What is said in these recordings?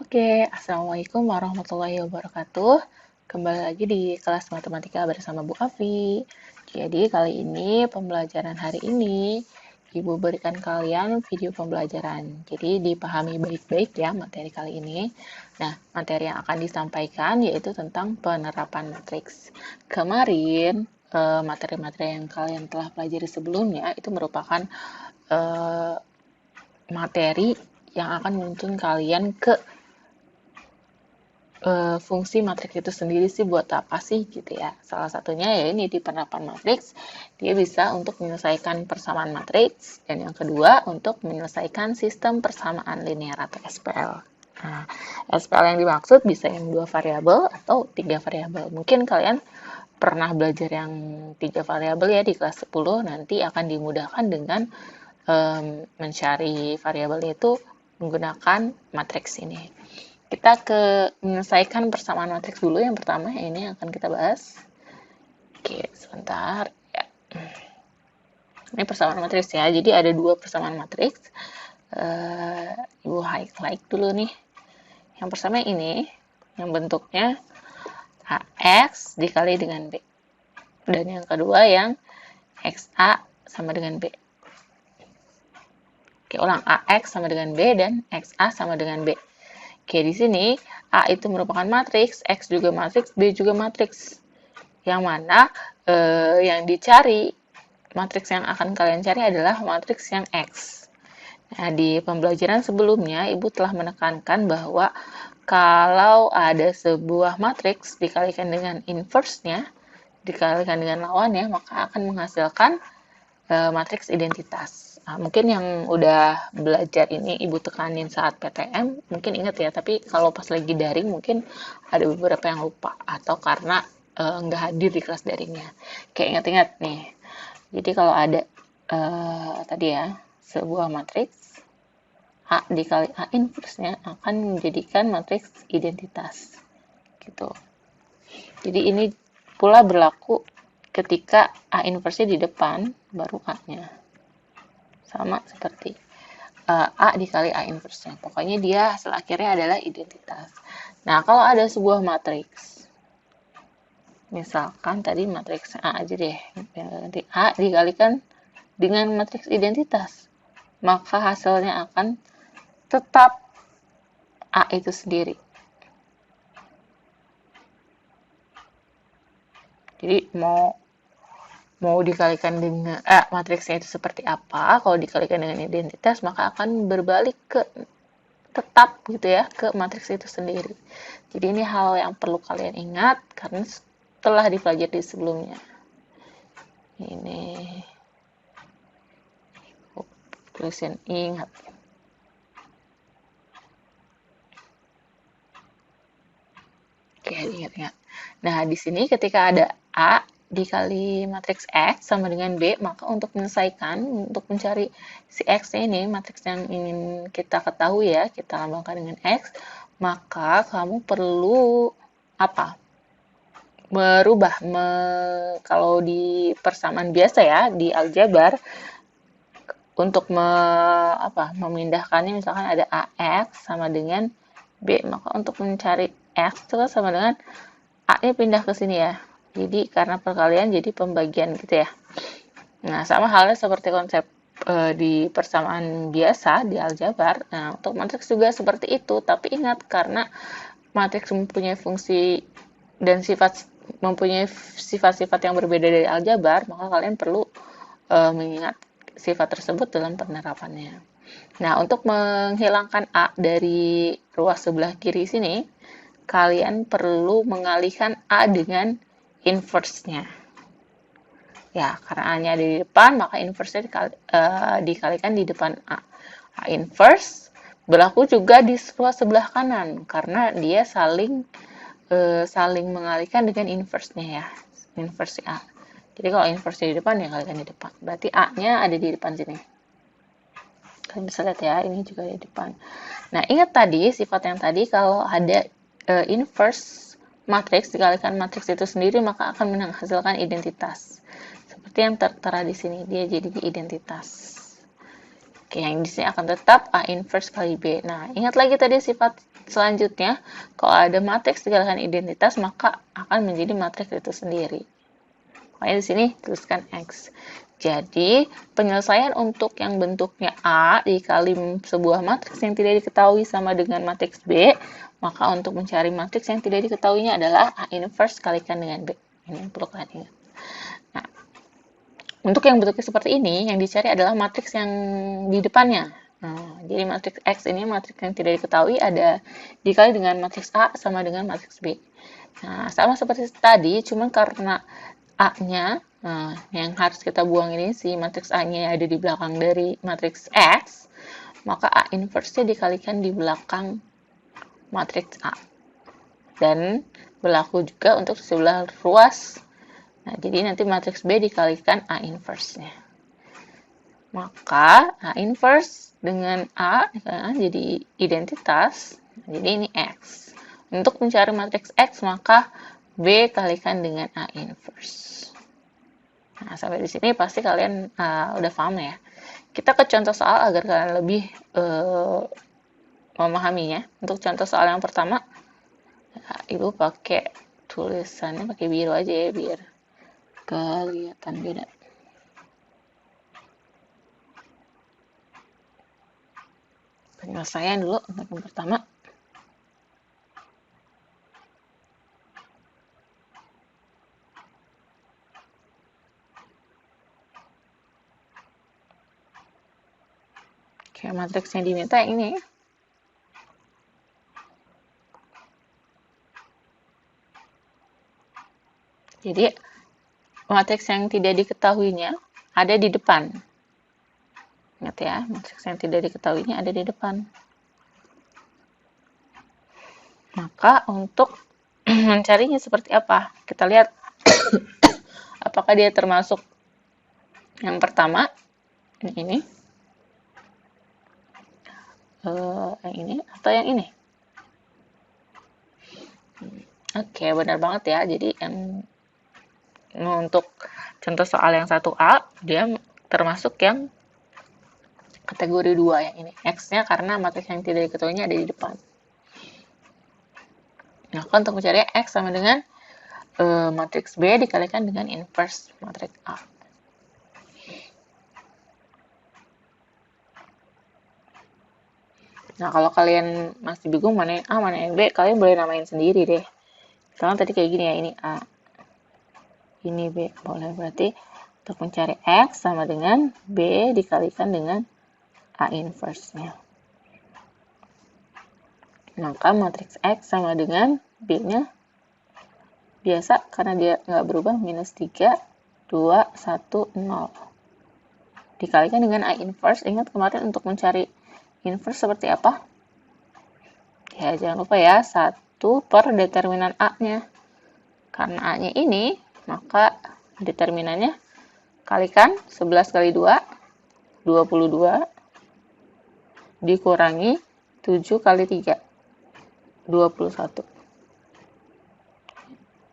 Oke, Assalamualaikum warahmatullahi wabarakatuh. Kembali lagi di kelas matematika bersama Bu Afi. Jadi kali ini pembelajaran hari ini Ibu berikan kalian video pembelajaran. Jadi dipahami baik-baik ya materi kali ini. Nah, materi yang akan disampaikan yaitu tentang penerapan matriks. Kemarin materi-materi yang kalian telah pelajari sebelumnya itu merupakan materi yang akan menuntun kalian ke fungsi matriks itu sendiri sih buat apa sih gitu ya. Salah satunya ya ini di penerapan matriks, dia bisa untuk menyelesaikan persamaan matriks, dan yang kedua untuk menyelesaikan sistem persamaan linear atau SPL. Nah, SPL yang dimaksud bisa yang 2 variabel atau 3 variabel. Mungkin kalian pernah belajar yang 3 variabel ya di kelas 10, nanti akan dimudahkan dengan mencari variabel itu menggunakan matriks ini. Kita menyelesaikan persamaan matriks dulu. Yang pertama ini yang akan kita bahas. Oke, sebentar ya. Ini persamaan matriks ya. Jadi ada 2 persamaan matriks. Ibu highlight dulu nih. Yang pertama ini, yang bentuknya AX dikali dengan B. Dan yang kedua yang XA sama dengan B. Oke, ulang, AX sama dengan B dan XA sama dengan B. Oke, di sini A itu merupakan matriks, X juga matriks, B juga matriks. Yang mana yang dicari, matriks yang akan kalian cari adalah matriks yang X. Nah, di pembelajaran sebelumnya, Ibu telah menekankan bahwa kalau ada sebuah matriks dikalikan dengan inverse-nya, dikalikan dengan lawannya, maka akan menghasilkan matriks identitas. Nah, mungkin yang udah belajar ini Ibu tekanin saat PTM, mungkin ingat ya, tapi kalau pas lagi daring mungkin ada beberapa yang lupa, atau karena nggak hadir di kelas daringnya. Kayak ingat-ingat nih, jadi kalau ada tadi ya, sebuah matriks, A dikali A inverse-nya akan menjadikan matriks identitas. Gitu. Jadi ini pula berlaku ketika A inverse-nya di depan, baru A-nya. Sama seperti A dikali A inverse-nya. Pokoknya dia hasil akhirnya adalah identitas. Nah, kalau ada sebuah matriks, misalkan tadi matriks A aja deh, nanti A dikalikan dengan matriks identitas, maka hasilnya akan tetap A itu sendiri. Jadi mau dikalikan dengan matriksnya itu seperti apa, kalau dikalikan dengan identitas maka akan berbalik ke tetap gitu ya, ke matriks itu sendiri. Jadi ini hal yang perlu kalian ingat karena telah dipelajari sebelumnya. Ini tulisin ingat. Oke, ingat-ingat. Nah, di sini ketika ada A dikali matriks X sama dengan B, maka untuk menyelesaikan, untuk mencari si X ini, matriks yang ingin kita ketahui ya, kita lambangkan dengan X, maka kamu perlu apa? Merubah. Kalau di persamaan biasa ya, di aljabar, untuk memindahkannya, misalkan ada AX sama dengan B, maka untuk mencari X itu sama dengan A-nya pindah ke sini ya. Jadi karena perkalian jadi pembagian gitu ya. Nah, sama halnya seperti konsep di persamaan biasa di aljabar. Nah, untuk matriks juga seperti itu, tapi ingat karena matriks mempunyai fungsi dan mempunyai sifat-sifat yang berbeda dari aljabar, maka kalian perlu mengingat sifat tersebut dalam penerapannya. Nah, untuk menghilangkan A dari ruas sebelah kiri sini, kalian perlu mengalihkan A dengan inverse-nya. Ya, karena A-nya ada di depan, maka inverse-nya dikalikan di depan A. A inverse berlaku juga di ruas sebelah kanan, karena dia saling mengalihkan dengan inverse-nya ya. Inverse A. Jadi kalau inverse di depan, ya kalikan di depan. Berarti A-nya ada di depan sini. Kalian bisa lihat ya, ini juga di depan. Nah, ingat tadi, sifat yang tadi, kalau ada inverse matriks dikalikan matriks itu sendiri, maka akan menghasilkan identitas. Seperti yang tertera di sini, dia jadi identitas. Oke, yang di sini akan tetap A inverse kali B. Nah, ingat lagi tadi sifat selanjutnya, kalau ada matriks dikalikan identitas, maka akan menjadi matriks itu sendiri. Makanya di sini tuliskan X. Jadi, penyelesaian untuk yang bentuknya A dikali sebuah matriks yang tidak diketahui sama dengan matriks B, maka untuk mencari matriks yang tidak diketahuinya adalah A inverse kalikan dengan B. Ini yang perlu kalian ingat. Nah, untuk yang bentuknya seperti ini, yang dicari adalah matriks yang di depannya. Nah, jadi matriks X ini matriks yang tidak diketahui ada dikali dengan matriks A sama dengan matriks B. Nah, sama seperti tadi, cuma karena A-nya, yang harus kita buang ini, si matriks A-nya ada di belakang dari matriks X, maka A inverse-nya dikalikan di belakang matriks A. Dan berlaku juga untuk sebelah ruas. Nah, jadi nanti matriks B dikalikan A inverse-nya. Maka A inverse dengan A jadi identitas. Jadi ini X. Untuk mencari matriks X, maka B kalikan dengan A inverse. Nah, sampai di sini pasti kalian udah paham ya. Kita ke contoh soal agar kalian lebih memahaminya. Untuk contoh soal yang pertama, Ibu pakai tulisannya pakai biru aja ya, biar kelihatan beda. Penyelesaian dulu untuk yang pertama. Oke, matriks yang diminta yang ini. Jadi, matriks yang tidak diketahuinya ada di depan. Ingat ya, matriks yang tidak diketahuinya ada di depan. Maka untuk mencarinya seperti apa? Kita lihat apakah dia termasuk yang pertama, yang ini, atau yang ini. Oke, benar banget ya. Jadi untuk contoh soal yang 1A, dia termasuk yang kategori 2 yang ini. X-nya karena matriks yang tidak diketahuinya ada di depan. Nah, untuk mencari X sama dengan matriks B dikalikan dengan inverse matriks A. Nah, kalau kalian masih bingung mana yang A, mana yang B, kalian boleh namain sendiri deh. Misalnya tadi kayak gini ya, ini A, ini B. Boleh, berarti untuk mencari X sama dengan B dikalikan dengan A inverse-nya. Maka matriks X sama dengan B-nya biasa karena dia nggak berubah, minus 3, 2, 1, 0. Dikalikan dengan A inverse. Ingat kemarin untuk mencari inverse seperti apa? Ya, jangan lupa ya, 1 per determinan A-nya. Karena A-nya ini, maka determinannya kalikan 11 kali 2, 22, dikurangi 7 kali 3, 21.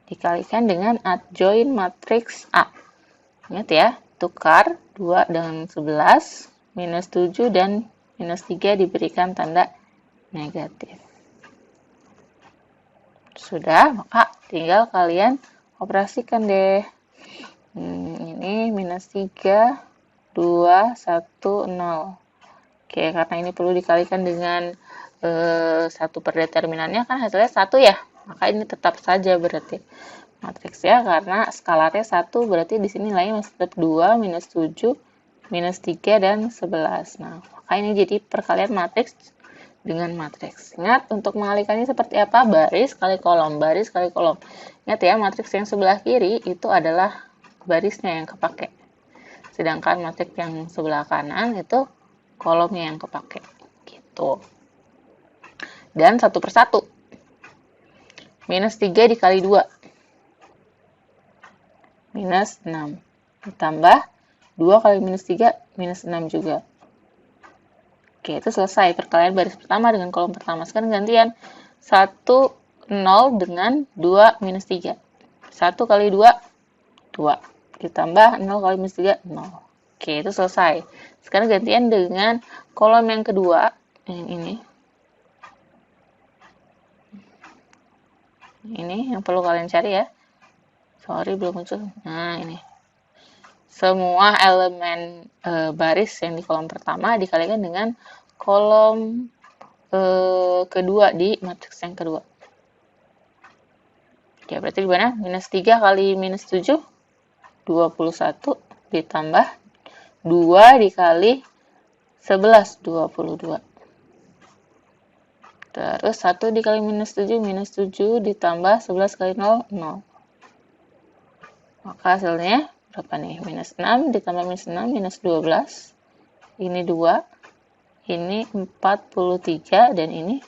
Dikalikan dengan adjoint matriks A. Ingat ya, tukar 2 dengan 11, minus 7 dan minus 3 diberikan tanda negatif. Sudah, maka tinggal kalian operasikan deh. Ini minus 3, 2, 1, 0. Oke, karena ini perlu dikalikan dengan 1 per determinannya, kan hasilnya 1 ya. Maka ini tetap saja berarti matriks ya, karena skalarnya 1, berarti di sini nilainya masih tetap 2, minus 7, minus 3, dan 11. Nah, maka ini jadi perkalian matriks dengan matriks. Ingat, untuk mengalihkannya seperti apa? Baris kali kolom, baris kali kolom. Ingat ya, matriks yang sebelah kiri itu adalah barisnya yang kepake. Sedangkan matriks yang sebelah kanan itu kolomnya yang kepake. Gitu. Dan 1 per 1. Minus 3 dikali 2. Minus 6. Ditambah 2 kali minus 3, minus 6 juga. Oke, itu selesai perkalian baris pertama dengan kolom pertama. Sekarang gantian 1, 0 dengan 2 minus 3. 1 kali 2, 2. Ditambah 0 kali minus 3, 0. Oke, itu selesai. Sekarang gantian dengan kolom yang kedua, yang ini. Ini yang perlu kalian cari ya. Sorry, belum muncul. Nah, ini. Semua elemen baris yang di kolom pertama dikalikan dengan kolom kedua di matriks yang kedua. Oke, berarti gimana? Minus 3 kali minus 7, 21 ditambah 2 dikali 11, 22. Terus 1 dikali minus 7 ditambah 11 kali 0, 0. Maka hasilnya berapa nih? Minus 6 ditambah minus 6, minus 12. Ini 2, ini 43, dan ini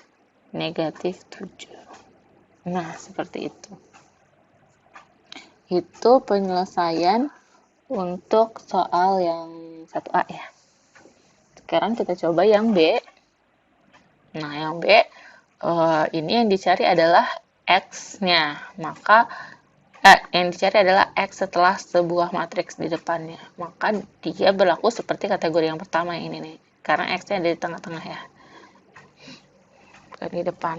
negatif 7. Nah, seperti itu. Itu penyelesaian untuk soal yang 1A ya. Sekarang kita coba yang B. Nah, yang B, ini yang dicari adalah X-nya. Maka, yang dicari adalah X setelah sebuah matriks di depannya. Maka dia berlaku seperti kategori yang pertama yang ini nih. Karena X-nya ada di tengah-tengah ya. Bukan di depan.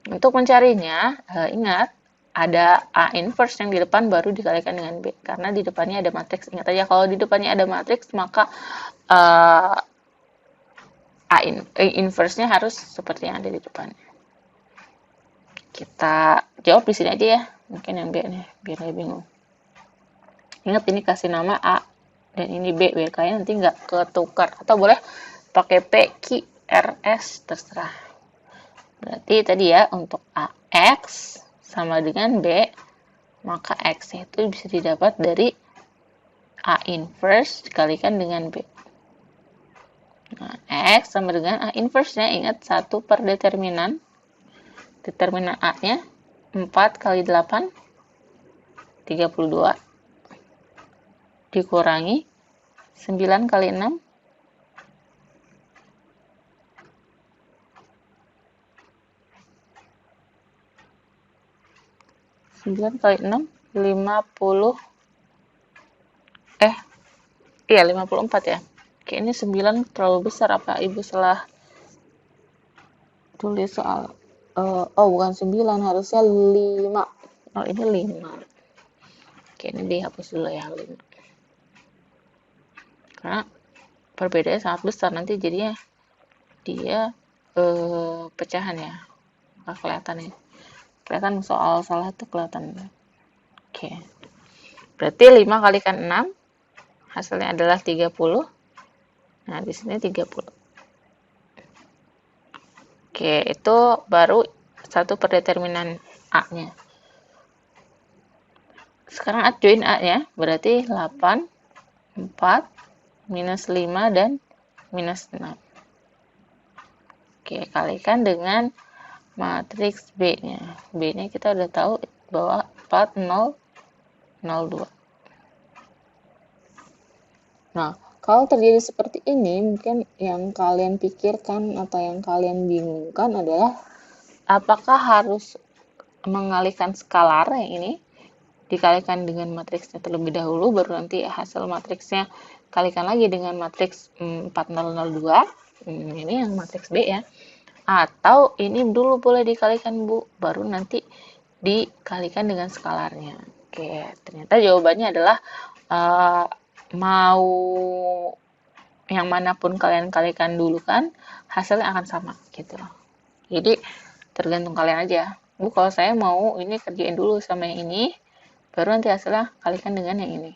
Untuk mencarinya, ingat, ada A inverse yang di depan baru dikalikan dengan B. Karena di depannya ada matriks. Ingat aja, kalau di depannya ada matriks, maka inverse-nya harus seperti yang ada di depan. Kita jawab di sini aja ya. Mungkin yang B nih, biar lebih bingung. Ingat, ini kasih nama A dan ini B. Kalian nanti nggak ketukar. Atau boleh pakai P, Q, R, S, terserah. Berarti tadi ya, untuk AX sama dengan B, maka X itu bisa didapat dari A inverse dikalikan dengan B. Nah, X sama dengan A inverse-nya, ingat 1 per determinan. Determinan A-nya 4 kali 8, 32. Dikurangi 9 kali 6, 9 kali 6, 50. Iya 54 ya. Oke, ini 9 terlalu besar, apa Ibu salah tulis soal? Bukan 9, harusnya 5. Oh, ini 5. Oke, ini dihapus dulu ya, 5. Karena perbedaannya sangat besar, nanti jadinya dia pecahan ya. Nggak kelihatan ya. Kelihatan soal salah tuh kelihatan. Oke. Berarti 5 kalikan 6 hasilnya adalah 30. Nah, di sini 30. Oke, itu baru 1 per determinan A-nya. Sekarang join A-nya, berarti 8, 4, minus 5, dan minus 6. Oke, kalikan dengan matriks B-nya. B-nya kita udah tahu bahwa 4, 0, 0, 2. Nah, kalau terjadi seperti ini, mungkin yang kalian pikirkan atau yang kalian bingungkan adalah apakah harus mengalihkan skalar yang ini dikalikan dengan matriksnya terlebih dahulu, baru nanti hasil matriksnya kalikan lagi dengan matriks 4002. Ini yang matriks B ya. Atau ini dulu boleh dikalikan Bu, baru nanti dikalikan dengan skalarnya. Oke, ternyata jawabannya adalah mau yang manapun kalian kalikan dulu kan, hasilnya akan sama gitu loh. Jadi tergantung kalian aja. Bu, kalau saya mau ini kerjain dulu sama yang ini, baru nanti hasilnya kalikan dengan yang ini.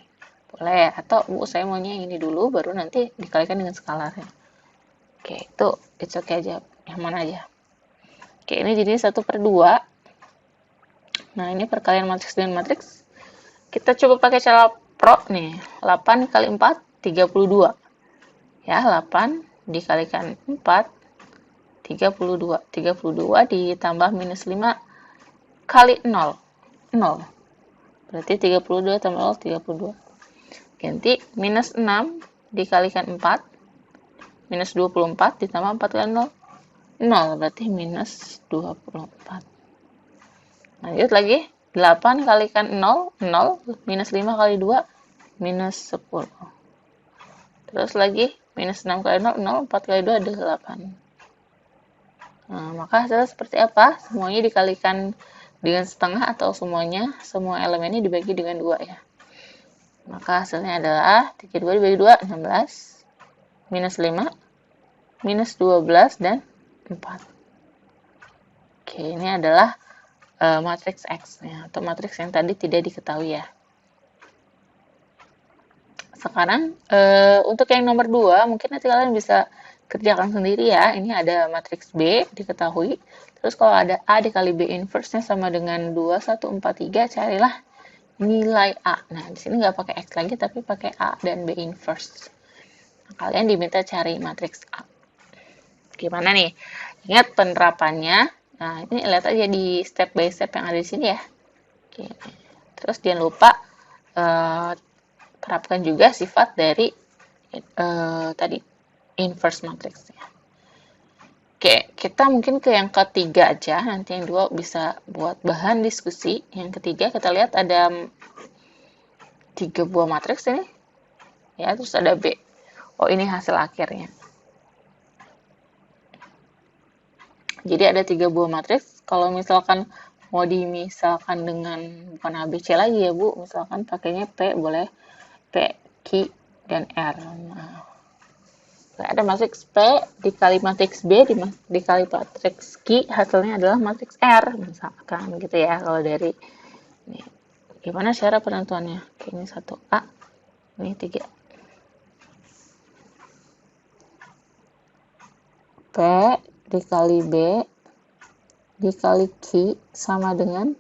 Boleh. Atau Bu, saya maunya yang ini dulu, baru nanti dikalikan dengan skalarnya. Oke, itu it's okay aja. Yang mana aja. Oke, ini jadi 1/2. Nah, ini perkalian matriks dengan matriks. Kita coba pakai cara pro nih. 8 kali 4, 32. Ya, 8 dikalikan 4, 32. 32 ditambah minus 5 kali 0. 0. Berarti 32 tambah 0, 32. Ganti minus 6 dikalikan 4. Minus 24 ditambah 4 kali 0. 0. Berarti minus 24. Lanjut lagi. 8 kalikan 0, 0. Minus 5 kali 2, minus 10. Terus lagi minus 6 kali 0, 0, 4 kali 2 ada 8. Nah, maka hasilnya seperti apa? Semuanya dikalikan dengan setengah atau semuanya, semua elemennya dibagi dengan 2 ya. Maka hasilnya adalah 32 dibagi 2, 16, minus 5, minus 12, dan 4. Oke, ini adalah matriks X ya, atau matriks yang tadi tidak diketahui ya. Sekarang untuk yang nomor 2 mungkin nanti kalian bisa kerjakan sendiri ya. Ini ada matriks B diketahui. Terus kalau ada A dikali B inverse-nya sama dengan 2, 1, 4, 3, carilah nilai A. Nah, di sini nggak pakai X lagi tapi pakai A dan B inverse. Nah, kalian diminta cari matriks A. Gimana nih? Ingat penerapannya. Nah, ini lihat aja di step by step yang ada di sini ya. Oke. Terus jangan lupa terapkan juga sifat dari tadi inverse matriksnya. Oke, kita mungkin ke yang ketiga aja. Nanti yang 2 bisa buat bahan diskusi. Yang ketiga kita lihat ada 3 buah matriks ini. Ya, terus ada B. Oh, ini hasil akhirnya. Jadi ada 3 buah matriks. Kalau misalkan mau dimisalkan dengan bukan ABC lagi ya Bu, misalkan pakainya P, boleh P, Q, dan R. Nah, ada matriks P dikali matriks B dikali matriks Q, hasilnya adalah matriks R, misalkan gitu ya. Kalau dari ini, gimana cara penentuannya? Oke, ini 1A, ini 3. P dikali B dikali Q sama dengan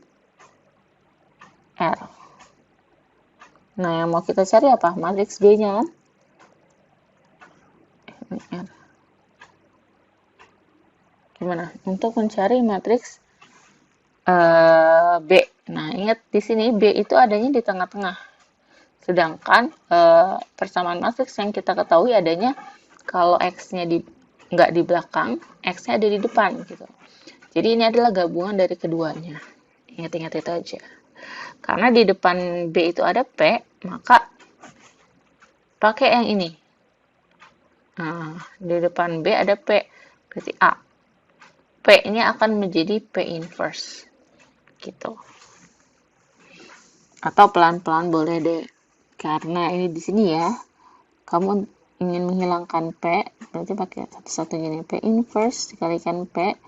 R. Nah, yang mau kita cari apa? Matriks B-nya kan? Ini R. Gimana? Untuk mencari matriks B. Nah, ingat di sini B itu adanya di tengah-tengah. Sedangkan persamaan matriks yang kita ketahui adanya kalau X-nya nggak di belakang, X-nya ada di depan gitu. Jadi ini adalah gabungan dari keduanya. Ingat-ingat itu aja. Karena di depan B itu ada P, maka pakai yang ini. Nah, di depan B ada P, berarti A. P-nya akan menjadi P inverse. Gitu. Atau pelan-pelan boleh deh. Karena ini di sini ya, kamu ingin menghilangkan P, berarti pakai satu-satu gini. P inverse dikalikan P,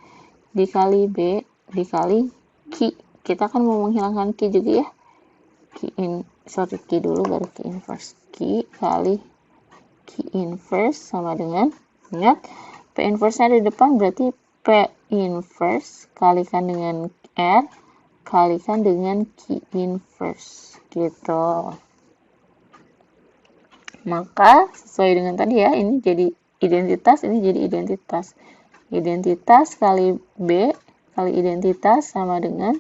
dikali B, dikali Q. Kita kan mau menghilangkan Q juga ya. Q dulu baru Q inverse. Q kali Q inverse sama dengan, ingat, P inverse-nya di depan berarti P inverse kalikan dengan R kalikan dengan Q inverse gitu. Maka sesuai dengan tadi ya, ini jadi identitas, ini jadi identitas. Identitas kali B kali identitas sama dengan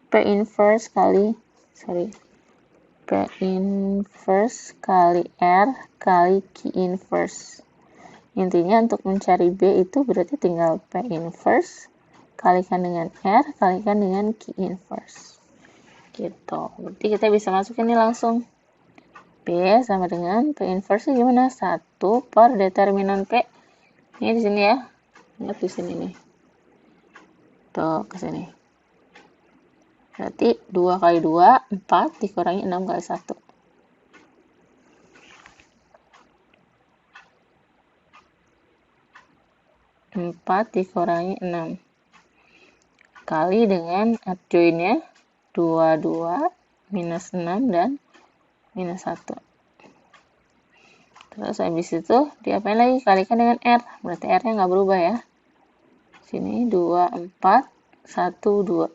P inverse kali P inverse kali R kali Q inverse. Intinya untuk mencari B itu berarti tinggal P inverse kalikan dengan R kalikan dengan Q inverse. Gitu. Berarti kita bisa masukin ini langsung. P sama dengan P inverse gimana? 1 per determinan P. Ini di sini ya. Ingat di sini nih. Tuh, ke sini. Berarti 2 kali 2, 4 dikurangi 6 kali 1. 4 dikurangi 6. Kali dengan adjoinnya 22 minus 6 dan minus 1. Terus habis itu diapain lagi? Kalikan dengan R. Berarti R-nya nggak berubah ya. Sini 2, 4, 1, 2.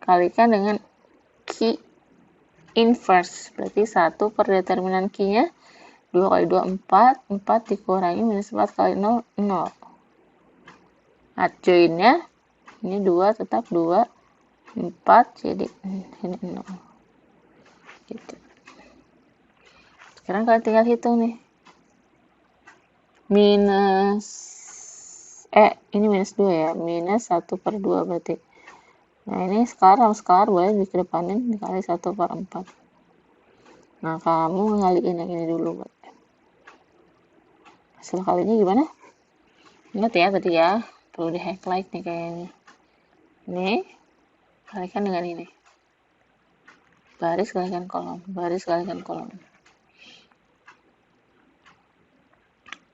Kalikan dengan Q inverse. Berarti 1 per determinan Q-nya. 2 kali 2, 4. 4 dikurangi minus 4 kali 0, 0. Adjoinnya ini 2 tetap 2. 4 jadi ini 0. Gitu. Sekarang kalian tinggal hitung nih. Ini minus 2 ya. Minus 1 per 2 berarti. Nah, ini sekarang boleh dikedepanin dikali 1 per 4. Nah, kamu ngaliin yang ini dulu. Hasil kalinya gimana? Ingat ya tadi ya, perlu di highlight nih kayaknya. Ini kalikan dengan ini. Baris kalikan kolom, baris kalikan kolom.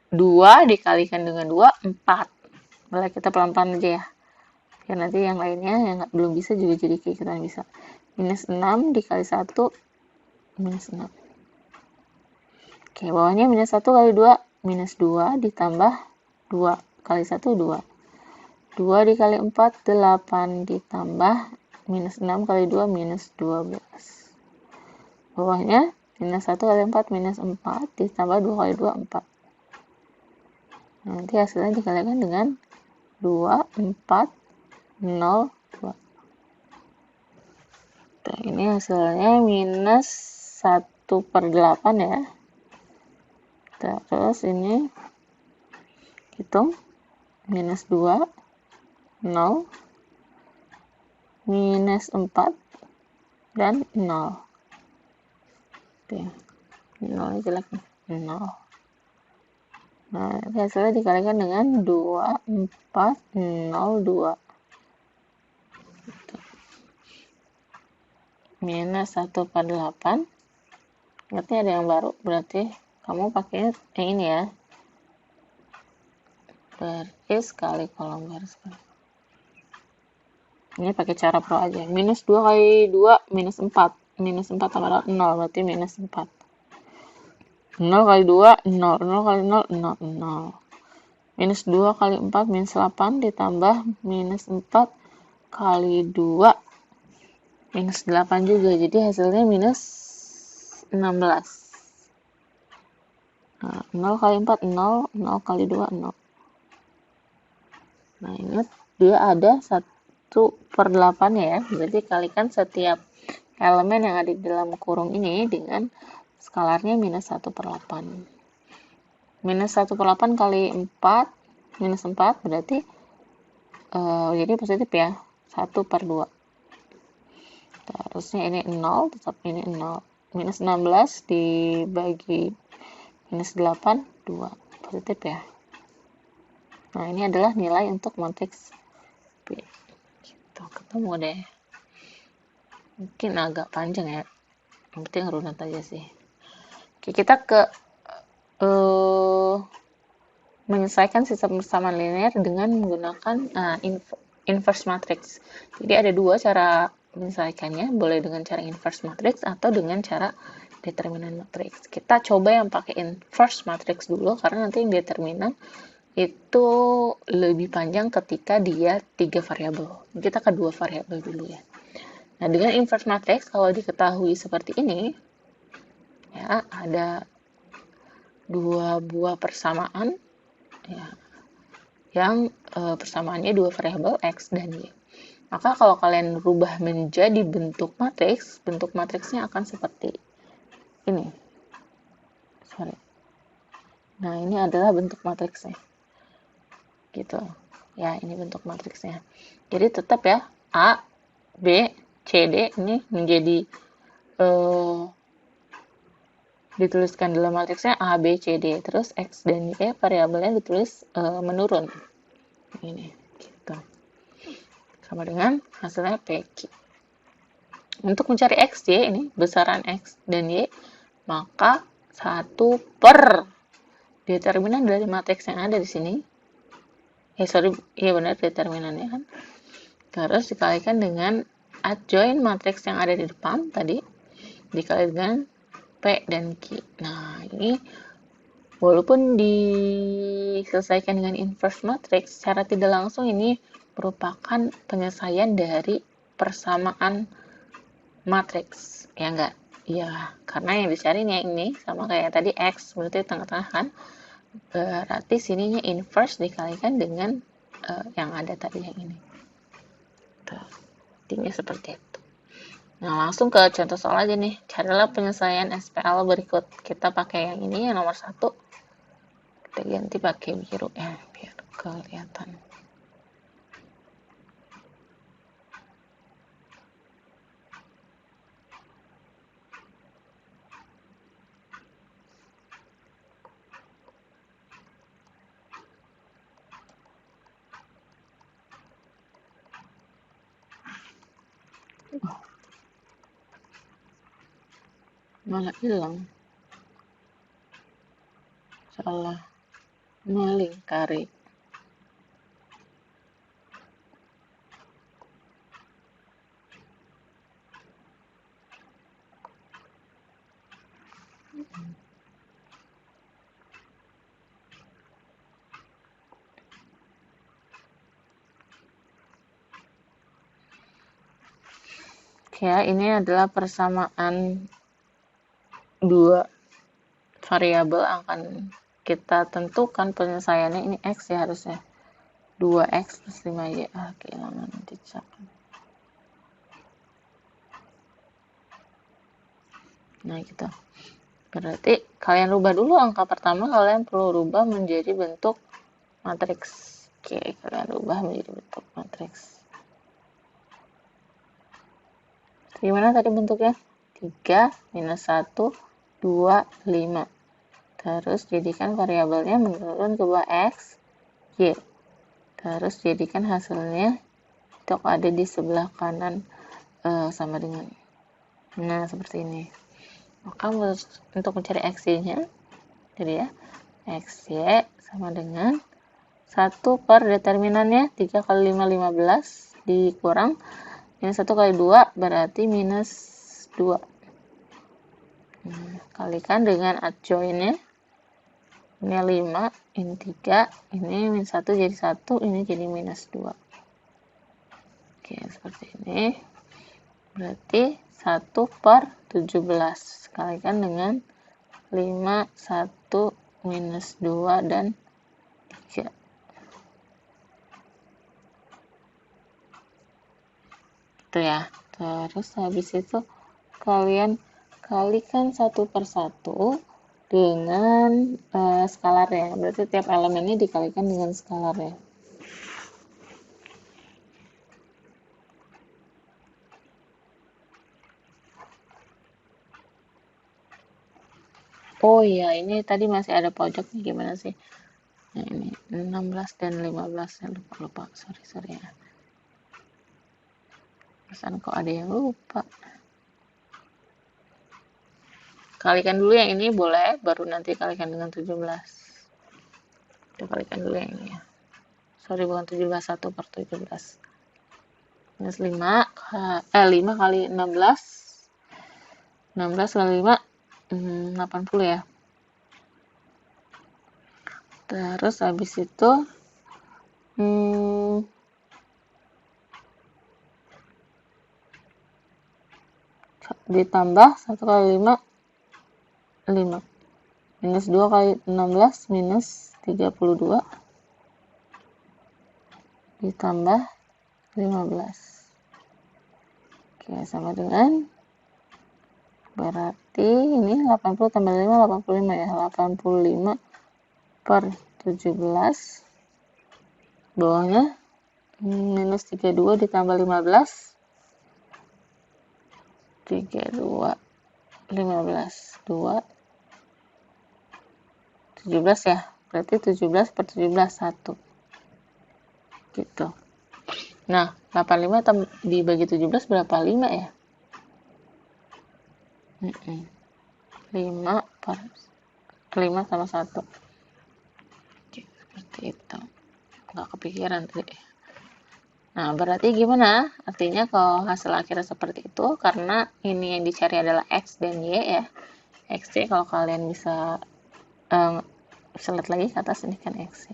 2 dikalikan dengan 2, 4. Mulai kita pelan-pelan aja ya. Ya nanti yang lainnya yang belum bisa juga jadi kayak kita bisa. Minus 6 dikali 1, minus 6. Oke, bawahnya minus 1 kali 2, minus 2 ditambah 2 kali 1, 2. 2 dikali 4, 8 ditambah minus 6 kali 2, minus 12. Bawahnya minus 1 kali 4, minus 4 ditambah 2 kali 2, 4. Nanti hasilnya dikalikan dengan 2, 4, 0, 2. Nah, ini hasilnya minus 1/8 ya. Terus ini hitung minus 2, 0, minus 4, dan 0. Oke, 0 jelek nih, 0. Nah, hasilnya dikalikan dengan 2, 4, 0, 2. Minus 1/8. Berarti ada yang baru, berarti kamu pakai yang ini ya. Baris kali kolom, baris kali. Ini pakai cara pro aja. Minus 2 kali 2, minus 4. Minus 4 tambah 0, berarti minus 4. 0 kali 2, 0. 0 kali 0, 0, 0. Minus 2 kali 4, minus 8, ditambah minus 4 kali 2, minus 8 juga. Jadi hasilnya minus 16. Nah, 0 kali 4, 0. 0 kali 2, 0. Nah, ingat dia ada 1/8 ya. Berarti kalikan setiap elemen yang ada di dalam kurung ini dengan skalarnya minus 1/8. Minus 1/8 kali 4, minus 4 berarti jadi positif ya, 1/2. Terusnya ini 0, tetap ini 0. Minus 16 dibagi minus 8, 2. Positif ya. Nah, ini adalah nilai untuk matriks B. Gitu, ketemu deh. Mungkin agak panjang ya. Yang penting runut aja sih. Oke, kita ke menyelesaikan sistem persamaan linear dengan menggunakan inverse matrix. Jadi ada dua cara menyelesaikannya, boleh dengan cara inverse matrix atau dengan cara determinan matrix. Kita coba yang pakai inverse matrix dulu karena nanti yang determinan itu lebih panjang ketika dia 3 variabel. Kita ke 2 variabel dulu ya. Nah, dengan inverse matrix kalau diketahui seperti ini ya, ada 2 buah persamaan ya, yang persamaannya 2 variabel x dan y. Maka kalau kalian rubah menjadi bentuk matriksnya akan seperti ini. Nah, ini adalah bentuk matriksnya. Gitu. Ya, ini bentuk matriksnya. Jadi tetap ya, A, B, C, D ini menjadi dituliskan dalam matriksnya A, B, C, D. Terus X dan Y variabelnya ditulis menurun. Ini, gitu. Sama dengan hasilnya PQ. Untuk mencari X, Y, ini besaran X dan Y, maka 1 per determinan dari matriks yang ada di sini. Iya benar determinannya kan. Terus dikalikan dengan adjoint matriks yang ada di depan tadi, dikali dengan P dan Q. Nah, ini walaupun diselesaikan dengan inverse matrix, secara tidak langsung ini merupakan penyelesaian dari persamaan matriks, ya enggak? Iya, karena yang dicari yang ini sama kayak tadi X, berarti tengah-tengah kan? Berarti sininya inverse dikalikan dengan yang ada tadi yang ini. Intinya seperti itu. Nah, langsung ke contoh soal aja nih. Carilah penyelesaian SPL berikut. Kita pakai yang ini, yang nomor 1. Kita ganti pakai biru ya, biar kelihatan. Malah hilang. Salah melingkari. Ya, ini adalah persamaan dua variabel akan kita tentukan penyelesaiannya. Ini X ya harusnya. 2X plus 5Y. Kehilangan jejak. Nah, gitu. Berarti kalian rubah dulu angka pertama, kalian perlu rubah menjadi bentuk matriks. Oke, kalian rubah menjadi bentuk matriks. Gimana tadi bentuknya? 3 minus 1, 2, 5. Terus jadikan variabelnya menurun ke bawah X, Y. Terus jadikan hasilnya untuk ada di sebelah kanan sama dengan. Nah, seperti ini. Maka untuk mencari XY-nya, jadi ya, XY sama dengan 1 per determinannya, 3 kali 5, 15, dikurang minus 1 kali 2 berarti minus 2. Kalikan dengan adjoinnya, ini 5, ini 3, ini minus 1 jadi 1, ini jadi minus 2. Oke, seperti ini. Berarti 1 per 17. Kalikan dengan 5, 1, minus 2, dan 3. Itu ya. Terus habis itu kalian kalikan 1 per 1 dengan skalarnya. Berarti tiap elemennya dikalikan dengan skalarnya. Oh iya, ini tadi masih ada pojok nih, gimana sih? Nah, ini 16 dan 15, saya lupa. Sorry ya. Pesan kok ada yang lupa. Kalikan dulu yang ini boleh, baru nanti kalikan dengan 17. Kita kalikan dulu yang ini ya. Sorry, bukan 17, 1 per 17. Minus 5, 5 kali 16. 16 kali 5, 80 ya. Terus habis itu ditambah 1 kali 5, 5. Minus 2 kali 16, minus 32. Ditambah 15. Oke, sama dengan, berarti ini 80 tambah 5, 85 ya. 85 per 17. Bawahnya minus 32 ditambah 15. 32, 15, 2, 17 ya. Berarti 17 per 17, 1. Gitu. Nah, 85 dibagi 17 berapa? 5 ya? 5 per 5 sama 1. Seperti itu. Nggak kepikiran tadi. Nah, berarti gimana? Artinya kalau hasil akhirnya seperti itu, karena ini yang dicari adalah X dan Y ya. XY kalau kalian bisa lihat lagi ke atas, ini kan X.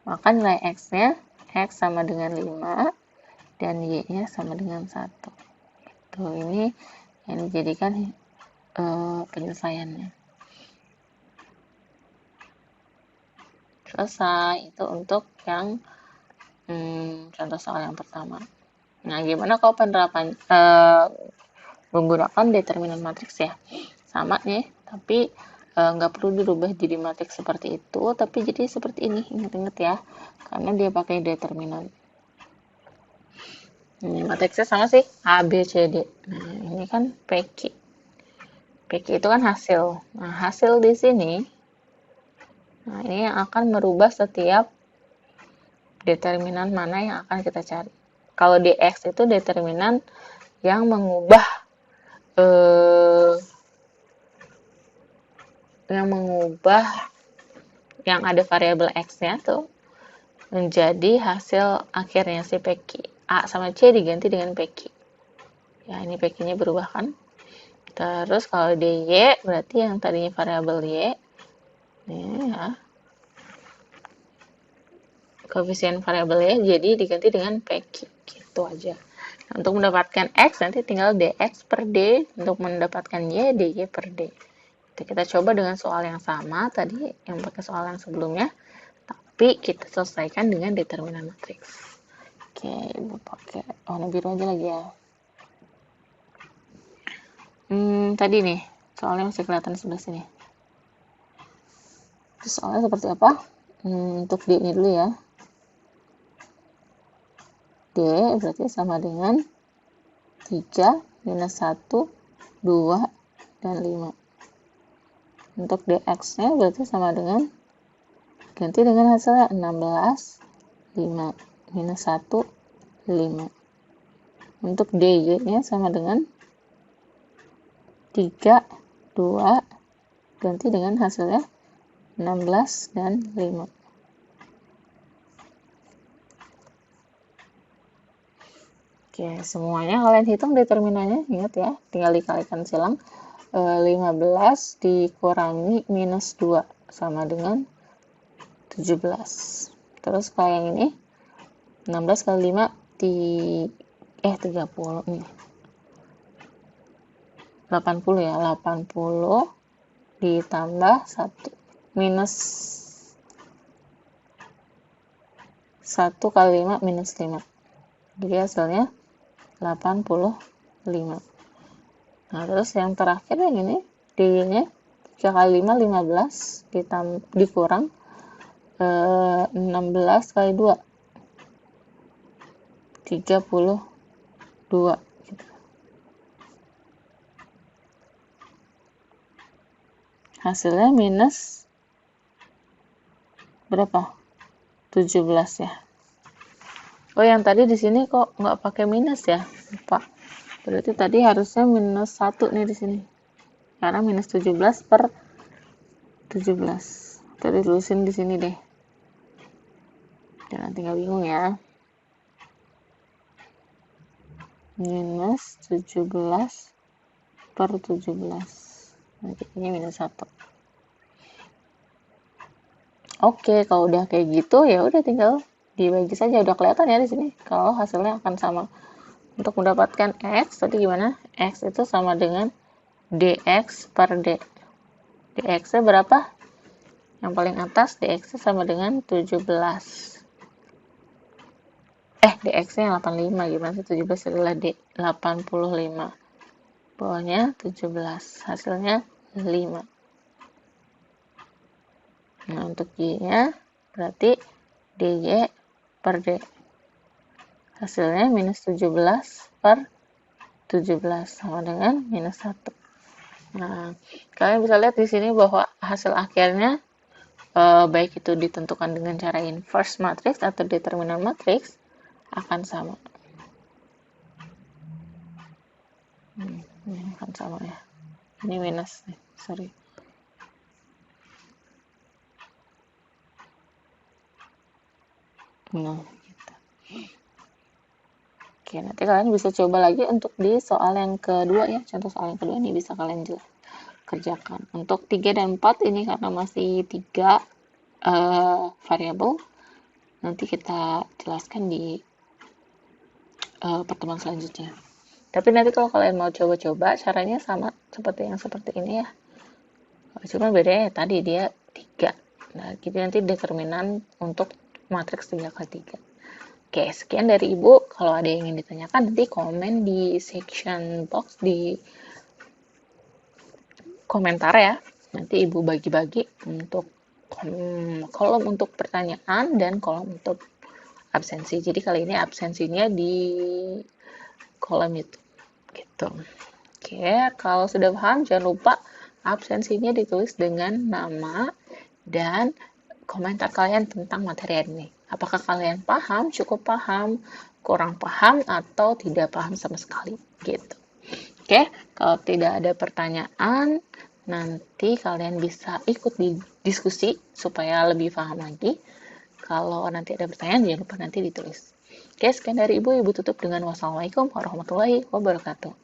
Maka nilai X-nya, X sama dengan 5, dan Y-nya sama dengan 1. Itu ini yang dijadikan penyelesaiannya. Selesai. Itu untuk yang contoh soal yang pertama. Nah, gimana kalau penerapan menggunakan determinan matriks ya? Sama nih, tapi nggak perlu dirubah jadi matriks seperti itu, tapi jadi seperti ini. Ingat-ingat ya, karena dia pakai determinan. Ini matriksnya sama sih, A, B, C, D. Nah, ini kan PQ. PQ itu kan hasil. Nah, hasil di sini, nah ini yang akan merubah setiap determinan mana yang akan kita cari. Kalau di X itu determinan yang mengubah yang ada variabel x-nya tuh menjadi hasil akhirnya si PQ. A sama C diganti dengan PQ. Ya, ini PQ-nya berubah kan? Terus kalau DY berarti yang tadinya variabel Y, ini ya, koefisien variabel Y jadi diganti dengan PQ. Gitu aja. Nah, untuk mendapatkan X nanti tinggal DX per D. Untuk mendapatkan Y, DY per D. Kita coba dengan soal yang sama tadi yang pakai soal yang sebelumnya, tapi kita selesaikan dengan determinan matriks. Oke, Ibu pakai warna biru aja lagi ya. Tadi nih, soalnya masih kelihatan sebelah sini. Terus soalnya seperti apa? Untuk D-nya dulu ya. D berarti sama dengan 3, minus 1, 2, dan 5. Untuk dx-nya berarti sama dengan, ganti dengan hasilnya 16, 5, minus 1, 5. Untuk dy-nya sama dengan 3, 2, ganti dengan hasilnya 16 dan 5. Oke, semuanya kalian hitung determinannya, ingat ya, tinggal dikalikan silang. 15 dikurangi minus 2 sama dengan 17. Terus kalau yang ini 16 kali 5 30 nih. 80 ya, 80 ditambah 1 minus 1 kali 5 minus 5. Jadi hasilnya 85. Nah, terus yang terakhir yang ini, D-nya 3 kali 5, 15, dikurang 16 kali 2, 32. Gitu. Hasilnya minus berapa? 17 ya. Oh, yang tadi di sini kok nggak pakai minus ya? Lupa. Berarti tadi harusnya minus 1 nih di sini. Karena minus 17 per 17. Tadi tulisin di sini deh. Jangan tinggal bingung ya. Minus 17 per 17. Nanti ini minus 1. Oke, kalau udah kayak gitu ya udah tinggal dibagi saja, udah kelihatan ya di sini kalau hasilnya akan sama. Untuk mendapatkan X, tadi gimana? X itu sama dengan DX per D. DX-nya berapa? Yang paling atas, DX-nya sama dengan 17. DX-nya 85. Gimana sih? 17 adalah D. 85. Bawahnya 17. Hasilnya 5. Nah, untuk Y-nya berarti DY per D. Hasilnya minus 17 per 17 sama dengan minus 1. Nah, kalian bisa lihat di sini bahwa hasil akhirnya baik itu ditentukan dengan cara inverse matrix atau determinan matrix akan sama. Ini akan sama ya. Ini minus nih, sorry. Nah, gitu. Oke, nanti kalian bisa coba lagi untuk di soal yang kedua ya. Contoh soal yang kedua ini bisa kalian kerjakan. Untuk 3 dan 4 ini karena masih 3 variabel, nanti kita jelaskan di pertemuan selanjutnya. Tapi nanti kalau kalian mau coba-coba, caranya sama seperti yang seperti ini ya. Cuma bedanya tadi dia 3. Nah, jadi nanti determinan untuk matriks 3 kali 3. Oke, sekian dari Ibu. Kalau ada yang ingin ditanyakan, nanti komen di section box di komentar ya. Nanti Ibu bagi-bagi untuk kolom untuk pertanyaan dan kolom untuk absensi. Jadi kali ini absensinya di kolom itu. Gitu. Oke, kalau sudah paham, jangan lupa absensinya ditulis dengan nama dan komentar kalian tentang materi ini. Apakah kalian paham, cukup paham, kurang paham, atau tidak paham sama sekali? Gitu. Oke, kalau tidak ada pertanyaan, nanti kalian bisa ikut di diskusi supaya lebih paham lagi. Kalau nanti ada pertanyaan, jangan lupa nanti ditulis. Oke, sekian dari Ibu. Ibu tutup dengan wassalamualaikum warahmatullahi wabarakatuh.